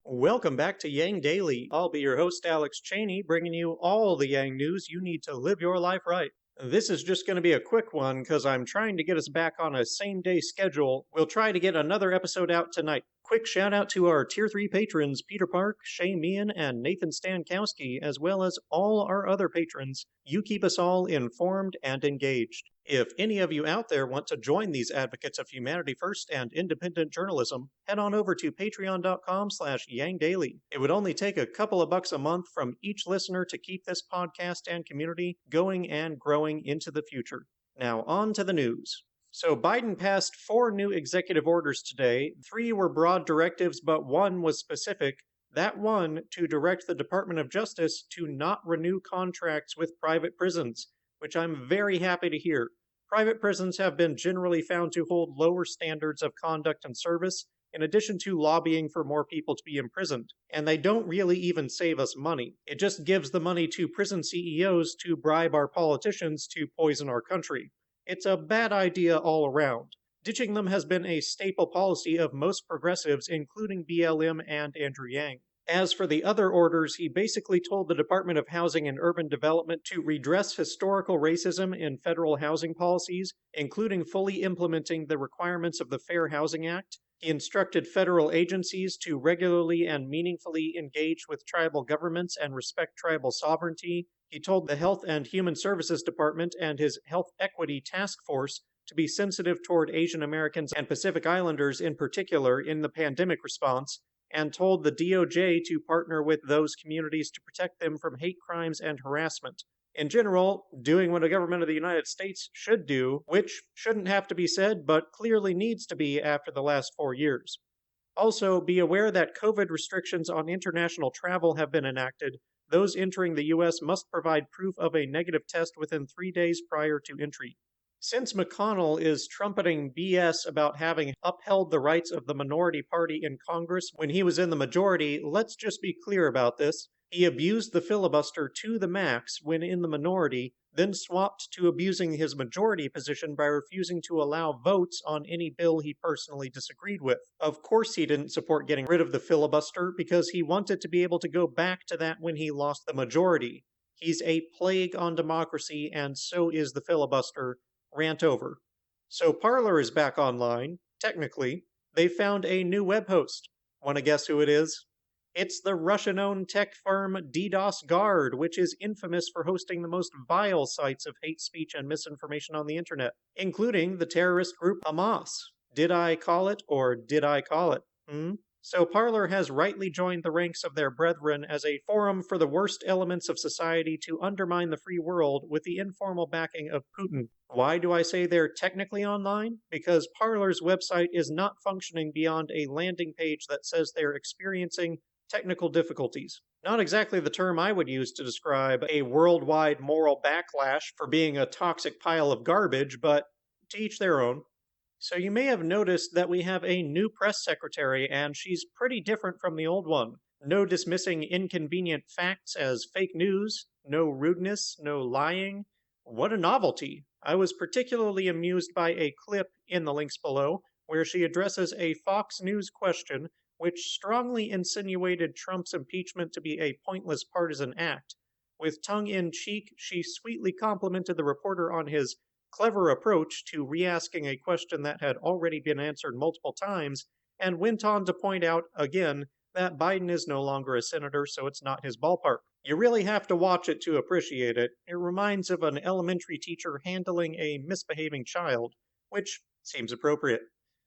Welcome back to Yang Daily. I'll be your host, Alex Cheney, bringing you all the Yang news you need to live your life right. This is just going to be a quick one because I'm trying to get us back on a same-day schedule. We'll try to get another episode out tonight. Quick shout-out to our Tier 3 patrons, Peter Park, Shay Meehan, and Nathan Stankowski, as well as all our other patrons. You keep us all informed and engaged. If any of you out there want to join these advocates of humanity first and independent journalism, head on over to patreon.com/YangDaily. It would only take a couple of bucks a month from each listener to keep this podcast and community going and growing into the future. Now on to the news. So Biden passed 4 new executive orders today. 3 were broad directives, but 1 was specific. That one to direct the Department of Justice to not renew contracts with private prisons, which I'm very happy to hear. Private prisons have been generally found to hold lower standards of conduct and service, in addition to lobbying for more people to be imprisoned. And they don't really even save us money. It just gives the money to prison CEOs to bribe our politicians to poison our country. It's a bad idea all around. Ditching them has been a staple policy of most progressives, including BLM and Andrew Yang. As for the other orders, he basically told the Department of Housing and Urban Development to redress historical racism in federal housing policies, including fully implementing the requirements of the Fair Housing Act. He instructed federal agencies to regularly and meaningfully engage with tribal governments and respect tribal sovereignty. He told the Health and Human Services Department and his Health Equity Task Force to be sensitive toward Asian Americans and Pacific Islanders in particular in the pandemic response, and told the DOJ to partner with those communities to protect them from hate crimes and harassment. In general, doing what a government of the United States should do, which shouldn't have to be said, but clearly needs to be after the last 4 years. Also, be aware that COVID restrictions on international travel have been enacted. Those entering the U.S. must provide proof of a negative test within 3 days prior to entry. Since McConnell is trumpeting BS about having upheld the rights of the minority party in Congress when he was in the majority, let's just be clear about this. He abused the filibuster to the max when in the minority, then swapped to abusing his majority position by refusing to allow votes on any bill he personally disagreed with. Of course he didn't support getting rid of the filibuster because he wanted to be able to go back to that when he lost the majority. He's a plague on democracy, and so is the filibuster. Rant over. So Parler is back online, technically. They found a new web host. Want to guess who it is? It's the Russian-owned tech firm DDoS Guard, which is infamous for hosting the most vile sites of hate speech and misinformation on the internet, including the terrorist group Hamas. Did I call it, or did I call it? So Parler has rightly joined the ranks of their brethren as a forum for the worst elements of society to undermine the free world with the informal backing of Putin. Why do I say they're technically online? Because Parler's website is not functioning beyond a landing page that says they're experiencing technical difficulties. Not exactly the term I would use to describe a worldwide moral backlash for being a toxic pile of garbage, but to each their own. So you may have noticed that we have a new press secretary, and she's pretty different from the old one. No dismissing inconvenient facts as fake news, no rudeness, no lying. What a novelty! I was particularly amused by a clip in the links below where she addresses a Fox News question which strongly insinuated Trump's impeachment to be a pointless partisan act. With tongue-in-cheek, she sweetly complimented the reporter on his clever approach to re-asking a question that had already been answered multiple times, and went on to point out, again, that Biden is no longer a senator, so it's not his ballpark. You really have to watch it to appreciate it. It reminds of an elementary teacher handling a misbehaving child, which seems appropriate.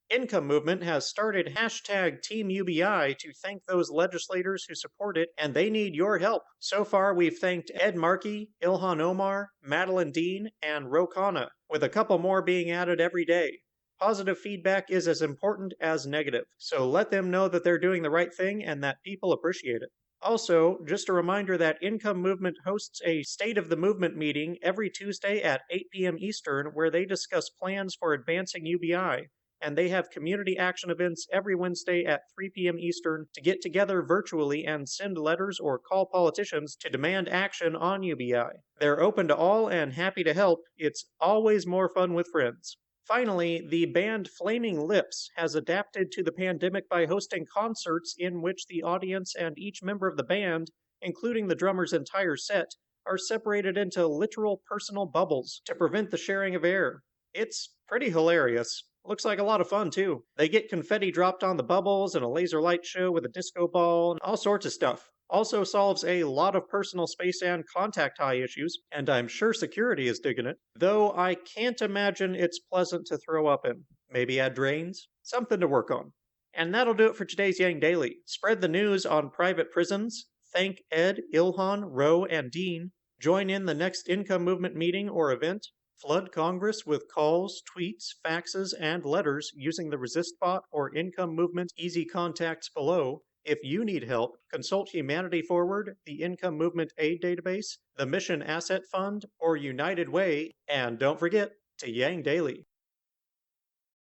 Income Movement has started hashtag Team UBI to thank those legislators who support it, and they need your help. So far, we've thanked Ed Markey, Ilhan Omar, Madeline Dean, and Ro Khanna, with a couple more being added every day. Positive feedback is as important as negative, so let them know that they're doing the right thing and that people appreciate it. Also, just a reminder that Income Movement hosts a State of the Movement meeting every Tuesday at 8 p.m. Eastern where they discuss plans for advancing UBI. And they have community action events every Wednesday at 3 p.m. Eastern to get together virtually and send letters or call politicians to demand action on UBI. They're open to all and happy to help. It's always more fun with friends. Finally, the band Flaming Lips has adapted to the pandemic by hosting concerts in which the audience and each member of the band, including the drummer's entire set, are separated into literal personal bubbles to prevent the sharing of air. It's pretty hilarious. Looks like a lot of fun, too. They get confetti dropped on the bubbles and a laser light show with a disco ball and all sorts of stuff. Also solves a lot of personal space and contact high issues, and I'm sure security is digging it. Though I can't imagine it's pleasant to throw up in. Maybe add drains? Something to work on. And that'll do it for today's Yang Daily. Spread the news on private prisons. Thank Ed, Ilhan, Roe, and Dean. Join in the next income movement meeting or event. Flood Congress with calls, tweets, faxes, and letters using the ResistBot or Income Movement easy contacts below. If you need help, consult Humanity Forward, the Income Movement Aid Database, the Mission Asset Fund, or United Way, and don't forget to Yang Daily.